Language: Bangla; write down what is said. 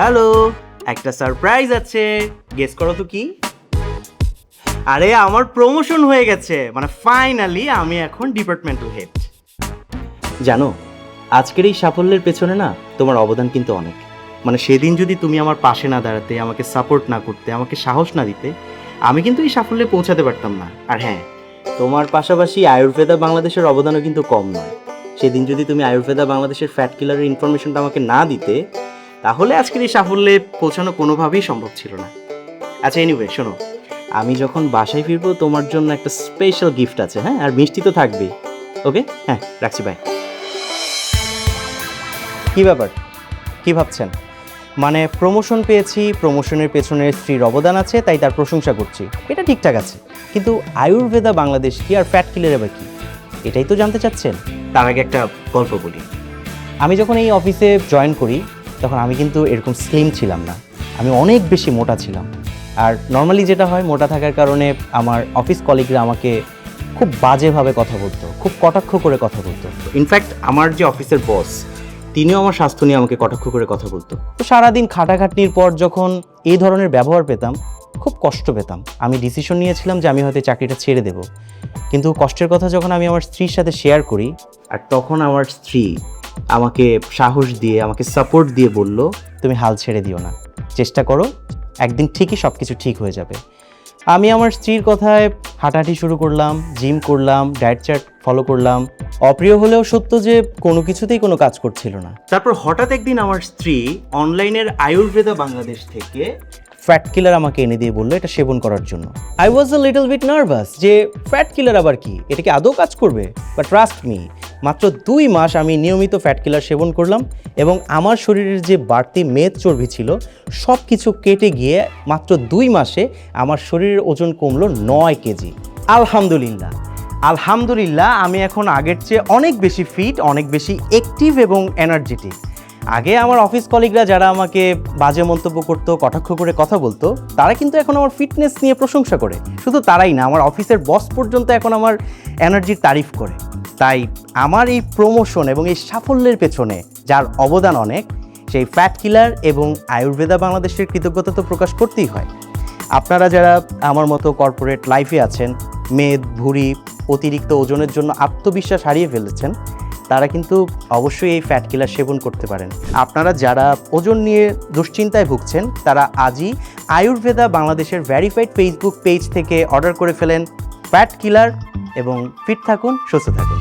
হ্যালো, একটা সারপ্রাইজ আছে। গেস করো তো কি? আরে আমার প্রমোশন হয়ে গেছে, মানে ফাইনালি আমি এখন ডিপার্টমেন্টাল হেড। জানো, আজকের এই সাফল্যের পেছনে না তোমার অবদান কিন্তু অনেক। মানে সেদিন যদি তুমি আমার পাশে না দাঁড়াতে, আমাকে সাপোর্ট না করতে, আমাকে সাহস না দিতে, আমি কিন্তু এই সাফল্যে পৌঁছাতে পারতাম না। আর হ্যাঁ, তোমার পাশাপাশি আয়ুর্বেদা বাংলাদেশের অবদানও কিন্তু কম নয়। সেদিন যদি তুমি আয়ুর্বেদা বাংলাদেশের ফ্যাট কিলারের ইনফরমেশনটা আমাকে না দিতে, তাহলে আজকের এই সাফল্যে পৌঁছানো কোনোভাবেই সম্ভব ছিল না। আচ্ছা, এনিওয়ে শোনো, আমি যখন বাসায় ফিরবো তোমার জন্য একটা স্পেশাল গিফট আছে, হ্যাঁ? আর মিষ্টি তো থাকবেই। ওকে, হ্যাঁ, রাখছি, বাই। কী ব্যাপার, কী ভাবছেন? মানে প্রমোশন পেয়েছি, প্রমোশনের পেছনে স্ত্রীর অবদান আছে, তাই তার প্রশংসা করছি, এটা ঠিকঠাক আছে। কিন্তু আয়ুর্বেদা বাংলাদেশ কি আর ফ্যাট কিলার এবার কি, এটাই তো জানতে চাচ্ছেন? তার আগে একটা গল্প বলি। আমি যখন এই অফিসে জয়েন করি তখন আমি কিন্তু এরকম স্লিম ছিলাম না, আমি অনেক বেশি মোটা ছিলাম। আর নর্মালি যেটা হয়, মোটা থাকার কারণে আমার অফিস কলিগরা আমাকে খুব বাজেভাবে কথা বলতো, খুব কটাক্ষ করে কথা বলতো। ইনফ্যাক্ট আমার যে অফিসের বস, তিনিও আমার স্বাস্থ্য নিয়ে আমাকে কটাক্ষ করে কথা বলতো। তো সারাদিন খাটাখাটনির পর যখন এই ধরনের ব্যবহার পেতাম, খুব কষ্ট পেতাম। আমি ডিসিশন নিয়েছিলাম যে আমি হয়তো চাকরিটা ছেড়ে দেব। কিন্তু কষ্টের কথা যখন আমি আমার স্ত্রীর সাথে শেয়ার করি, আর তখন আমার স্ত্রী আমাকে সাহস দিয়ে, আমাকে সাপোর্ট দিয়ে বলল, তুমি হাল ছেড়ে দিও না, চেষ্টা করো, একদিন ঠিকই সব কিছু ঠিক হয়ে যাবে। আমি আমার স্ত্রীর কথায় হাঁটাহাঁটি শুরু করলাম, জিম করলাম, ডায়েট চার্ট ফলো করলাম। অপ্রিয় হলেও সত্য যে কোনো কিছুতেই কোনো কাজ করছিল না। তারপর হঠাৎ একদিন আমার স্ত্রী অনলাইনের আয়ুর্বেদা বাংলাদেশ থেকে ফ্যাট কিলার আমাকে এনে দিয়ে বললো এটা সেবন করার জন্য। I was a little bit nervous যে ফ্যাট কিলার আবার কি, এটা কি আদৌ কাজ করবে? বাট ট্রাস্ট মি, মাত্র 2 মাস আমি নিয়মিত ফ্যাট কিলার সেবন করলাম এবং আমার শরীরের যে বাড়তি মেদ চর্বি ছিল সব কিছু কেটে গিয়ে মাত্র 2 মাসে আমার শরীরের ওজন কমলো 9 কেজি। আলহামদুলিল্লাহ, আলহামদুলিল্লাহ, আমি এখন আগের চেয়ে অনেক বেশি ফিট, অনেক বেশি অ্যাক্টিভ এবং এনার্জেটিক। আগে আমার অফিস কলিগরা যারা আমাকে বাজে মন্তব্য করতো, কটাক্ষ করে কথা বলতো, তারা কিন্তু এখন আমার ফিটনেস নিয়ে প্রশংসা করে। শুধু তারাই না, আমার অফিসের বস পর্যন্ত এখন আমার এনার্জির তারিফ করে। তাই আমার এই প্রমোশন এবং এই সাফল্যের পেছনে যার অবদান অনেক, সেই ফ্যাট কিলার এবং আয়ুর্বেদা বাংলাদেশের কৃতজ্ঞতা তো প্রকাশ করতেই হয়। আপনারা যারা আমার মতো কর্পোরেট লাইফে আছেন, মেদ, ভুঁড়ি, অতিরিক্ত ওজনের জন্য আত্মবিশ্বাস হারিয়ে ফেলেছেন, তারা কিন্তু অবশ্যই এই ফ্যাট কিলার সেবন করতে পারেন। আপনারা যারা ওজন নিয়ে দুশ্চিন্তায় ভুগছেন, তারা আজই আয়ুর্বেদা বাংলাদেশের ভেরিফাইড ফেসবুক পেজ থেকে অর্ডার করে ফেলেন ফ্যাট কিলার এবং ফিট থাকুন, সুস্থ থাকুন।